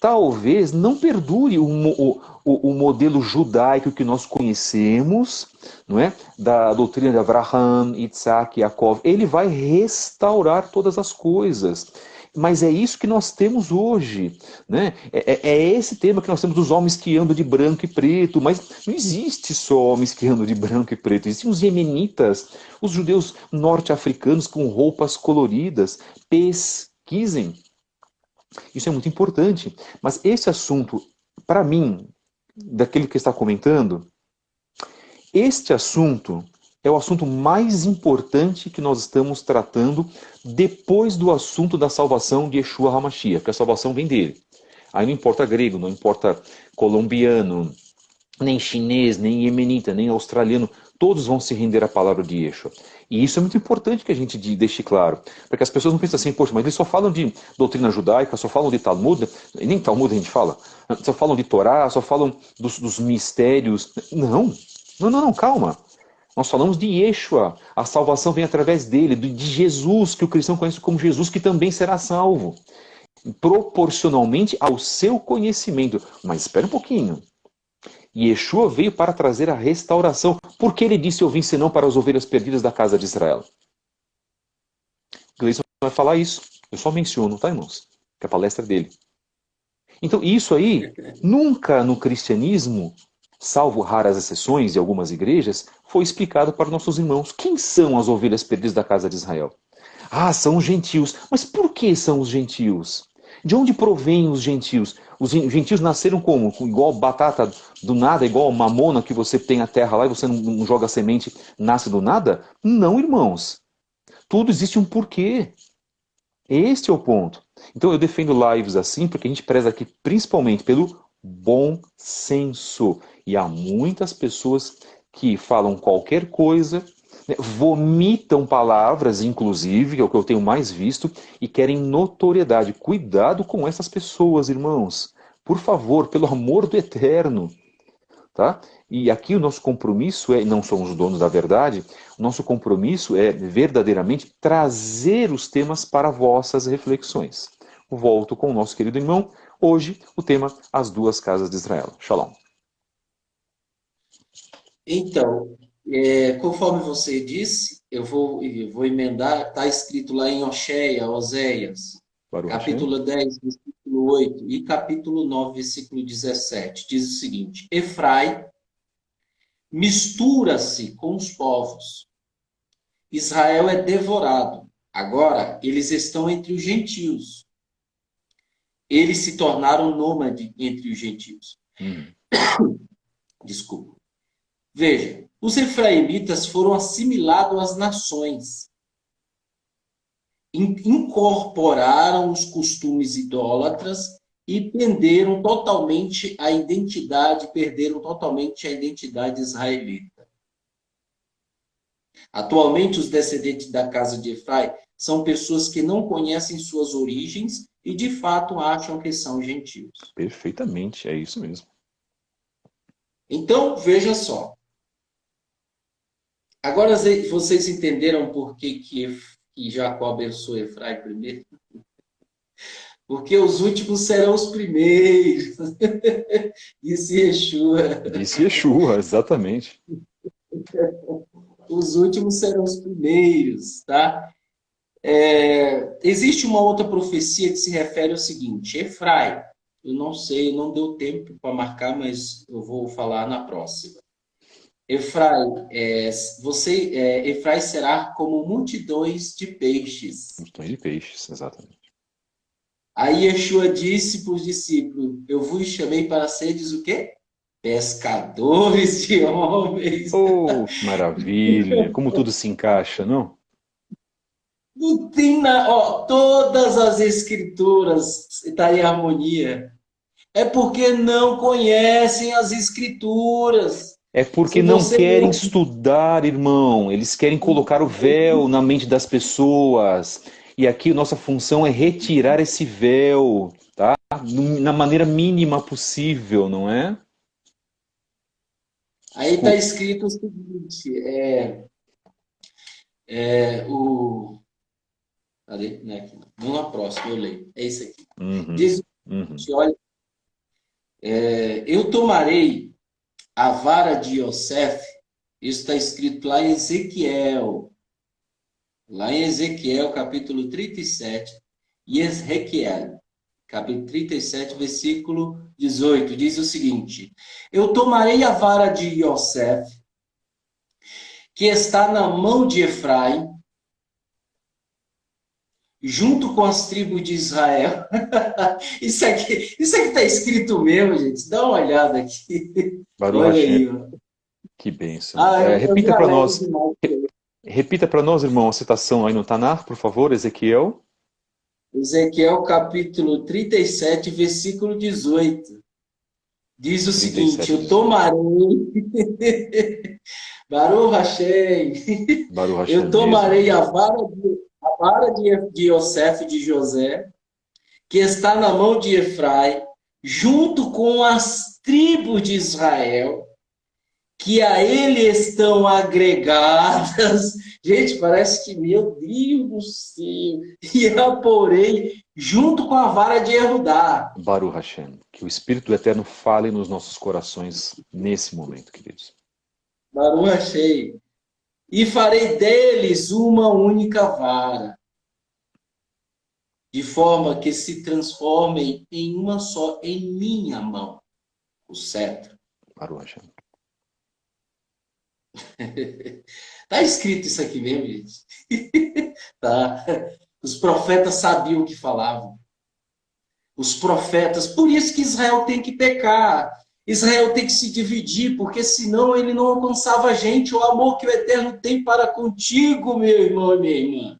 talvez não perdure o modelo judaico que nós conhecemos, não é? Da doutrina de Abraham, Isaac, Yaakov. Ele vai restaurar todas as coisas. Mas é isso que nós temos hoje, né? É esse tema que nós temos dos homens que andam de branco e preto, mas não existe só homens que andam de branco e preto, existem os iemenitas, os judeus norte-africanos com roupas coloridas. Pesquisem, isso é muito importante. Mas esse assunto, para mim, daquele que está comentando, este assunto é o assunto mais importante que nós estamos tratando depois do assunto da salvação de Yeshua HaMashiach, porque a salvação vem dele. Aí não importa grego, não importa colombiano, nem chinês, nem iemenita, nem australiano, todos vão se render à palavra de Yeshua. E isso é muito importante que a gente deixe claro, para que as pessoas não pensem assim, poxa, mas eles só falam de doutrina judaica, só falam de Talmud, e nem Talmud a gente fala, só falam de Torá, só falam dos mistérios. Não, calma. Nós falamos de Yeshua, a salvação vem através dele, de Jesus, que o cristão conhece como Jesus, que também será salvo, proporcionalmente ao seu conhecimento. Mas espera um pouquinho. Yeshua veio para trazer a restauração. Por que ele disse, eu vim senão para as ovelhas perdidas da casa de Israel? Gleison vai falar isso. Eu só menciono, tá, irmãos? Que é a palestra dele. Então, isso aí, nunca no cristianismo, salvo raras exceções de algumas igrejas, foi explicado para nossos irmãos. Quem são as ovelhas perdidas da casa de Israel? Ah, são os gentios. Mas por que são os gentios? De onde provêm os gentios? Os gentios nasceram como? Igual batata do nada, igual mamona que você tem a terra lá e você não joga semente, nasce do nada? Não, irmãos. Tudo existe um porquê. Este é o ponto. Então eu defendo lives assim porque a gente preza aqui principalmente pelo bom senso. E há muitas pessoas que falam qualquer coisa, né, vomitam palavras, inclusive, que é o que eu tenho mais visto, e querem notoriedade. Cuidado com essas pessoas, irmãos. Por favor, pelo amor do Eterno. Tá? E aqui o nosso compromisso é, não somos os donos da verdade, o nosso compromisso é verdadeiramente trazer os temas para vossas reflexões. Volto com o nosso querido irmão, hoje o tema As Duas Casas de Israel. Shalom. Então, conforme você disse, eu vou emendar, está escrito lá em Oséias, Baruch Hashem. capítulo 10, versículo 8 e capítulo 9, versículo 17. Diz o seguinte: Efrai mistura-se com os povos. Israel é devorado. Agora, eles estão entre os gentios. Eles se tornaram nômade entre os gentios. Desculpa. Veja, os efraimitas foram assimilados às nações. Incorporaram os costumes idólatras e perderam totalmente a identidade israelita. Atualmente, os descendentes da casa de Efrai são pessoas que não conhecem suas origens e, de fato, acham que são gentios. Perfeitamente, é isso mesmo. Então, veja só. Agora vocês entenderam por que Jacó abençoou Efraim primeiro? Porque os últimos serão os primeiros. Disse Yeshua. Disse Yeshua, exatamente. Os últimos serão os primeiros, tá? Existe uma outra profecia que se refere ao seguinte: Efraim, eu não sei, não deu tempo para marcar, mas eu vou falar na próxima. Efraim, Efraim será como multidões de peixes. Multidões de peixes, exatamente. Aí Yeshua disse para os discípulos: Eu vos chamei para seres o quê? Pescadores de homens. Oh, que maravilha! Como tudo se encaixa, não? Não tem todas as escrituras estão em harmonia. É porque não conhecem as escrituras. É porque Se não você querem não... estudar, irmão. Eles querem colocar o véu na mente das pessoas. E aqui nossa função é retirar esse véu, tá? Na maneira mínima possível, não é? Aí está escrito o seguinte: o... Cadê? Não é aqui. Vamos na próxima, eu leio. É isso aqui. Uhum, Diz o uhum. seguinte: olha, Eu tomarei a vara de Yosef, isso está escrito lá em Ezequiel, capítulo 37, e Ezequiel, capítulo 37, versículo 18, diz o seguinte: Eu tomarei a vara de Yosef, que está na mão de Efraim, junto com as tribos de Israel. Isso aqui está escrito mesmo, gente. Dá uma olhada aqui. Baruch Olha Hashem, aí. Ó. que bênção. Eu me Repita para alegro nós, demais. repita para nós, irmão, a citação aí no Tanar, por favor, Ezequiel. Ezequiel capítulo 37, versículo 18. Diz o seguinte: 37, Eu 18. tomarei, Baruch Hashem, Baruch eu Hashem mesmo. tomarei a vara de Yosef, de José, que está na mão de Efraim, junto com as tribos de Israel, que a ele estão agregadas. Gente, parece que, meu Deus do céu, e a porém junto com a vara de Erudá. Baruch Hashem. Que o Espírito do Eterno fale nos nossos corações nesse momento, queridos. Baruch Hashem. E farei deles uma única vara, de forma que se transformem em uma só em minha mão, o cetro. Baruch Hashem. Tá escrito isso aqui mesmo, gente. Tá. Os profetas sabiam o que falavam. Os profetas, por isso que Israel tem que pecar. Israel tem que se dividir, porque senão ele não alcançava a gente, o amor que o Eterno tem para contigo, meu irmão e minha irmã.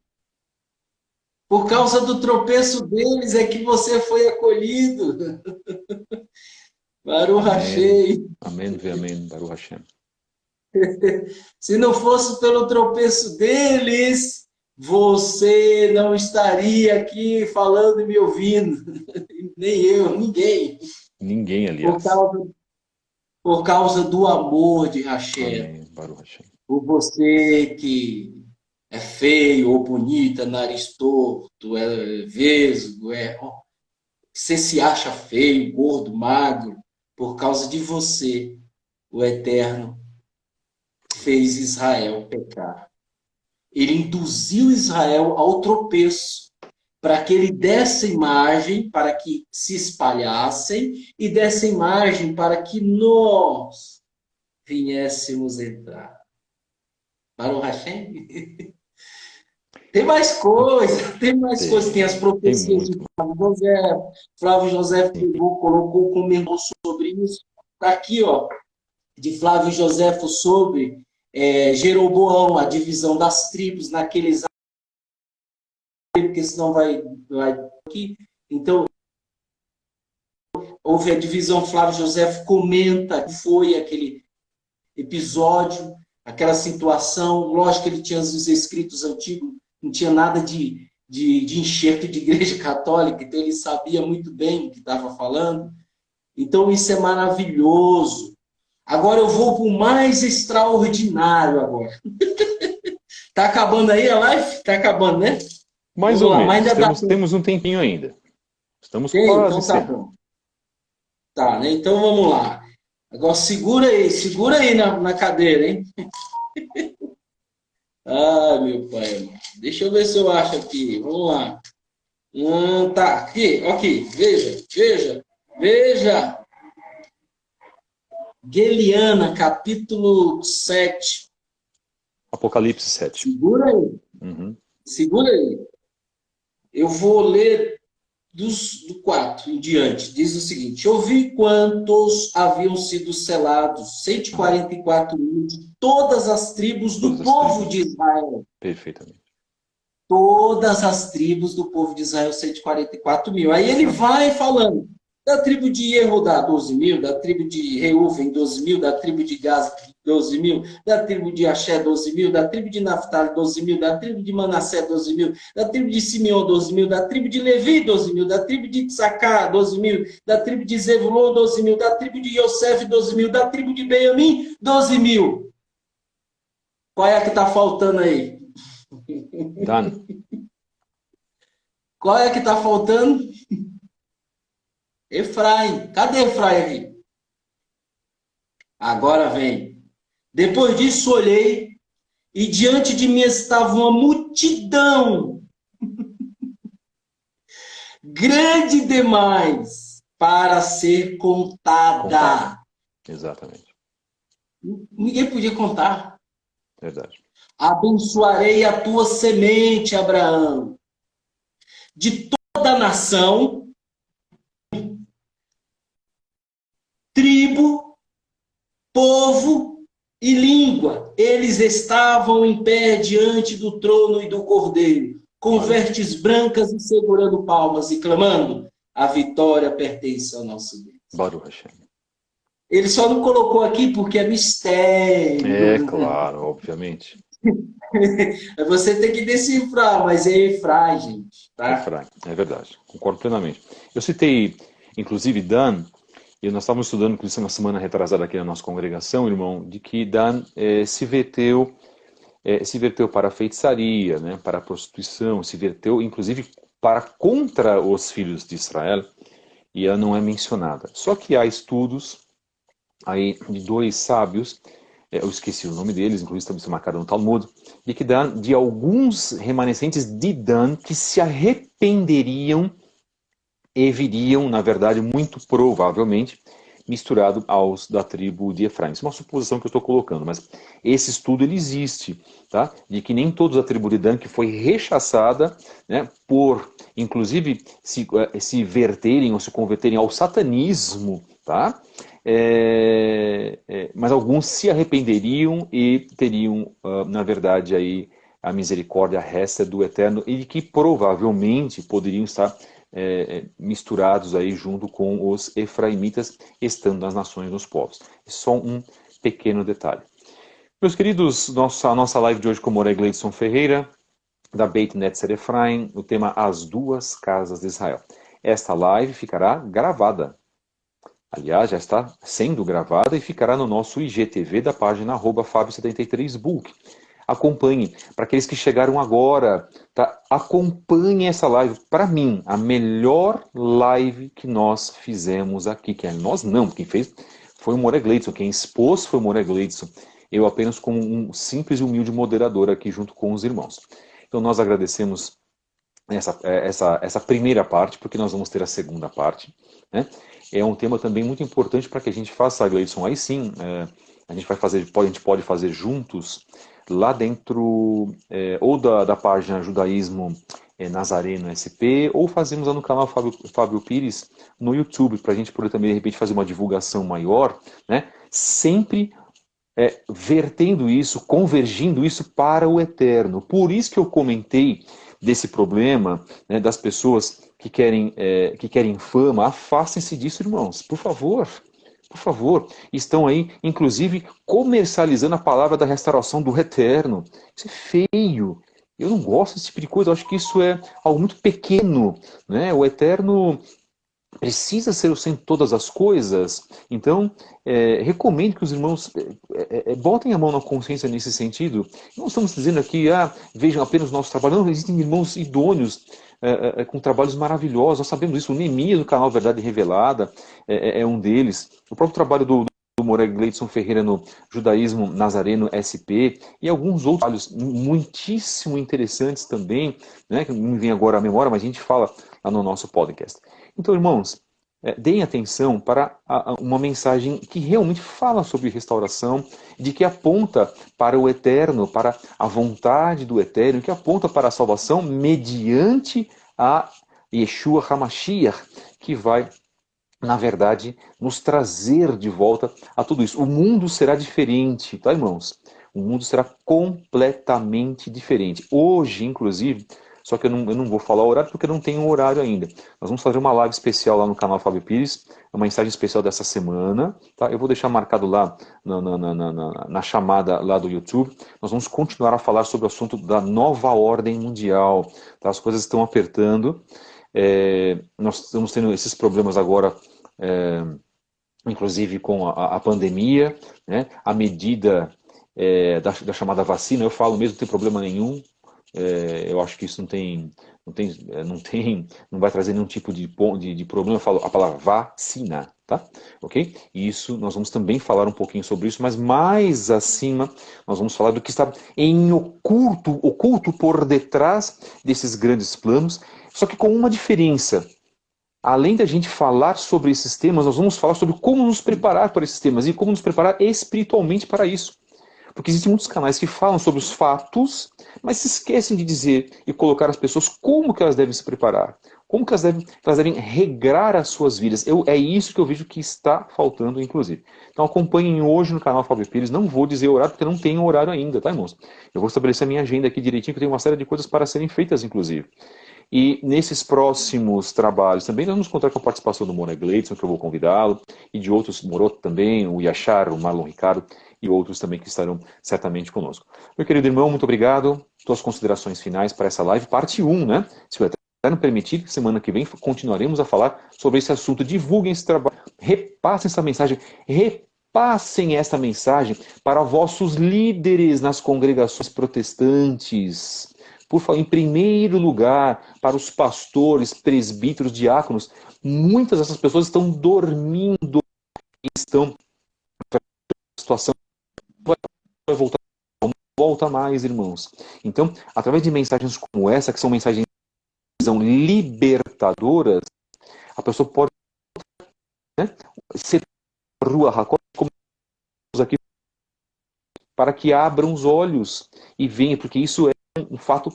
Por causa do tropeço deles é que você foi acolhido. Baruch Amém. Hashem. Amém, amém, Baruch Hashem. Se não fosse pelo tropeço deles, você não estaria aqui falando e me ouvindo. Nem eu, ninguém. Ninguém, Por aliás. causa, por causa do amor de Hashem. Amém, Baruch Hashem. Por você que é feio ou bonita, nariz torto, é vesgo, você se acha feio, gordo, magro, por causa de você, o Eterno fez Israel pecar. Ele induziu Israel ao tropeço, para que ele desse imagem, para que se espalhassem, e desse imagem para que nós viéssemos entrar. Baruch Hashem? Tem mais coisa, tem mais coisa. Tem as Tem profecias de muito. Flávio José. Flávio José pegou, colocou, comentou sobre isso. Está aqui, ó, de Flávio José sobre Jeroboão, a divisão das tribos naqueles anos, porque senão vai aqui. Então, houve a divisão. Flávio José comenta que foi aquele episódio, aquela situação. Lógico que ele tinha os escritos antigos, não tinha nada de enxerto de igreja católica, então ele sabia muito bem o que estava falando. Então isso é maravilhoso. Agora eu vou para o mais extraordinário agora. Tá acabando aí a live? Tá acabando, né? Mais Vamos ou lá, mas menos. ainda dá tempo. Temos um tempinho ainda. Estamos Tem? quase Então tá encerrando. bom. Tá, né? Então vamos lá. Agora segura aí na cadeira, hein? Ai, meu pai, amado. Deixa eu ver se eu acho aqui. Vamos lá. Tá, aqui, veja. Gueliana, capítulo 7. Apocalipse 7. Segura aí, Uhum. segura aí. Eu vou ler do 4 em diante. Diz o seguinte: Eu vi quantos haviam sido selados, 144 mil de todas as tribos do Todas as povo tribos. de Israel. Perfeitamente. Todas as tribos do povo de Israel, 144 mil. Aí ele vai falando da tribo de Yehudá, 12 mil, da tribo de Reuven, 12 mil, da tribo de Gad, 12 mil, da tribo de Axé, 12 mil, da tribo de Naftali, 12 mil, da tribo de Manassé, 12 mil, da tribo de Simeão, 12 mil, da tribo de Levi, 12 mil, da tribo de Tsacar, 12 mil, da tribo de Zebulon, 12 mil, da tribo de Yosef, 12 mil, da tribo de Benjamim, 12 mil. Qual é a que está faltando aí? Dan. Qual é que está faltando? Efraim. Cadê Efraim aqui? Agora vem. Depois disso olhei e diante de mim estava uma multidão grande demais para ser Contada. contada. Exatamente. Ninguém podia contar. Verdade. Abençoarei a tua semente, Abraão, de toda a nação, tribo, povo e língua. Eles estavam em pé diante do trono e do cordeiro, com vestes brancas e segurando palmas e clamando: a vitória pertence ao nosso Deus. Baruch Hashem. Ele só não colocou aqui porque é mistério. É claro, obviamente. Você tem que decifrar, mas é Efraim, gente. Tá? Efraim, é verdade. Concordo plenamente. Eu citei, inclusive, Dan, e nós estávamos estudando com isso na semana retrasada aqui na nossa congregação, irmão, de que Dan se verteu para a feitiçaria, né, para a prostituição, se verteu, inclusive, para contra os filhos de Israel, e ela não é mencionada. Só que há estudos aí de dois sábios, eu esqueci o nome deles, inclusive está marcado no Talmud, de que Dan, de alguns remanescentes de Dan que se arrependeriam e viriam, na verdade, muito provavelmente, misturado aos da tribo de Efraim. Isso é uma suposição que eu estou colocando, mas esse estudo ele existe, tá? De que nem todos da tribo de Dan, que foi rechaçada, né, por, inclusive, se verterem ou se converterem ao satanismo, tá? Mas alguns se arrependeriam e teriam, na verdade, aí a misericórdia resta do Eterno e que provavelmente poderiam estar misturados aí junto com os efraimitas, estando nas nações dos povos. Só um pequeno detalhe. Meus queridos, a nossa live de hoje com o Moré Gleidson Ferreira, da Beit Netzer Efraim, o tema As Duas Casas de Israel. Esta live ficará gravada. Aliás, já está sendo gravada e ficará no nosso IGTV da página @fabio73book. Acompanhe. Para aqueles que chegaram agora, tá? Acompanhe essa live. Para mim, a melhor live que nós fizemos aqui. Que nós não, quem fez foi o Moré Gleidson. Quem expôs foi o Moré Gleidson. Eu apenas como um simples e humilde moderador aqui junto com os irmãos. Então nós agradecemos essa primeira parte, porque nós vamos ter a segunda parte, né? É um tema também muito importante para que a gente faça, Gleidson, aí sim, a gente pode fazer juntos, lá dentro, ou da página Judaísmo Nazareno SP, ou fazemos lá no canal Fábio Pires, no YouTube, para a gente poder também, de repente, fazer uma divulgação maior, né? Sempre vertendo isso, convergindo isso para o eterno. Por isso que eu comentei desse problema, né, das pessoas que querem fama. Afastem-se disso, irmãos, por favor. Por favor, estão aí, inclusive, comercializando a palavra da restauração do eterno. Isso é feio. Eu não gosto desse tipo de coisa, eu acho que isso é algo muito pequeno, né? O eterno precisa ser o centro de todas as coisas. Então, recomendo que os irmãos botem a mão na consciência nesse sentido. Não estamos dizendo aqui, vejam apenas o nosso trabalho. Não, existem irmãos idôneos com trabalhos maravilhosos. Nós sabemos isso. O Neemias, do canal Verdade Revelada, é um deles. O próprio trabalho do Moré Gleidson Ferreira no Judaísmo Nazareno SP e alguns outros trabalhos muitíssimo interessantes também, né, que não me vem agora à memória, mas a gente fala lá no nosso podcast. Então, irmãos, deem atenção para uma mensagem que realmente fala sobre restauração, de que aponta para o eterno, para a vontade do eterno, que aponta para a salvação mediante a Yeshua HaMashiach, que vai, na verdade, nos trazer de volta a tudo isso. O mundo será diferente, tá, irmãos? O mundo será completamente diferente. Hoje, inclusive, só que eu não vou falar o horário porque eu não tenho horário ainda. Nós vamos fazer uma live especial lá no canal Fábio Pires, uma mensagem especial dessa semana, tá? Eu vou deixar marcado lá na chamada lá do YouTube. Nós vamos continuar a falar sobre o assunto da nova ordem mundial, tá? As coisas estão apertando. Nós estamos tendo esses problemas agora, inclusive com a pandemia, né? A medida da chamada vacina, eu falo mesmo, não tem problema nenhum. eu acho que isso não vai trazer nenhum tipo de problema. Eu falo a palavra vacina, tá? Ok? E isso, nós vamos também falar um pouquinho sobre isso, mas mais acima, nós vamos falar do que está em oculto por detrás desses grandes planos, só que com uma diferença. Além da gente falar sobre esses temas, nós vamos falar sobre como nos preparar para esses temas e como nos preparar espiritualmente para isso. Porque existem muitos canais que falam sobre os fatos, mas se esquecem de dizer e colocar as pessoas como que elas devem se preparar, como que elas devem regrar as suas vidas. É isso que eu vejo que está faltando, inclusive. Então acompanhem hoje no canal Fábio Pires, não vou dizer o horário, porque não tenho horário ainda, tá, irmãos? Eu vou estabelecer a minha agenda aqui direitinho, que eu tenho uma série de coisas para serem feitas, inclusive. E nesses próximos trabalhos também nós vamos contar com a participação do Mona Gleidson, que eu vou convidá-lo, e de outros, Moroto também, o Yachar, o Marlon Ricardo e outros também que estarão certamente conosco. Meu querido irmão, muito obrigado. Suas considerações finais para essa live, parte 1, né? Se o Eterno permitir, semana que vem continuaremos a falar sobre esse assunto. Divulguem esse trabalho, repassem essa mensagem, repassem essa mensagem para vossos líderes nas congregações protestantes. Por favor, em primeiro lugar, para os pastores, presbíteros, diáconos, muitas dessas pessoas estão dormindo, estão em situação vai voltar, não volta mais, irmãos. Então, através de mensagens como essa, que são mensagens libertadoras, a pessoa pode, né, ser rua como aqui, para que abram os olhos e venha, porque isso é um fato.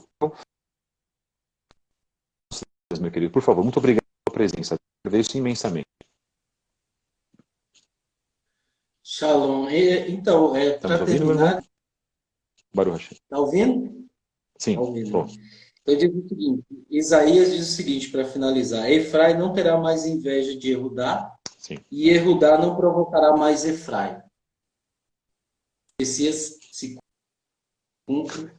Meu querido, por favor, muito obrigado pela presença. Agradeço imensamente. Shalom. Então, Estamos para ouvindo, meu irmão? terminar, Baruch Hashem. tá ouvindo? Tá Sim, ouvindo. tô. Então, eu digo o seguinte, Isaías diz o seguinte, para finalizar, Efraim não terá mais inveja de Erudá, Sim. e Erudá não provocará mais Efraim. Messias se cumpra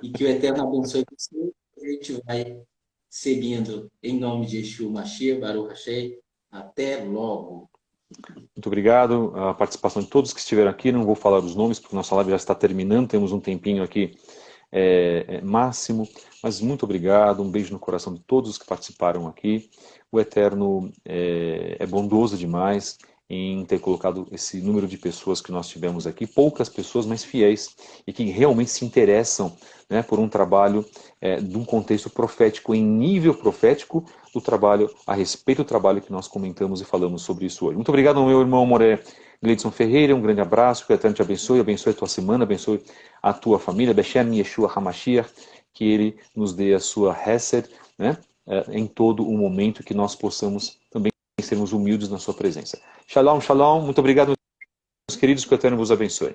e que o Eterno abençoe você. A gente vai seguindo em nome de Yeshua Mashiach, Baruch Hashem. Até logo. Muito obrigado. A participação de todos que estiveram aqui. Não vou falar os nomes, porque nossa live já está terminando. Temos um tempinho aqui máximo. Mas muito obrigado. Um beijo no coração de todos os que participaram aqui. O Eterno é bondoso demais em ter colocado esse número de pessoas que nós tivemos aqui. Poucas pessoas, mas fiéis. E que realmente se interessam, né, por um trabalho de um contexto profético, em nível profético, do trabalho, a respeito do trabalho que nós comentamos e falamos sobre isso hoje. Muito obrigado ao meu irmão Moré Gleidson Ferreira, um grande abraço, que o Eterno te abençoe a tua semana, abençoe a tua família, Beshem Yeshua HaMashiach, que ele nos dê a sua Hesed, né, em todo o momento, que nós possamos também sermos humildes na sua presença. Shalom, shalom, muito obrigado, meus queridos, que o Eterno vos abençoe.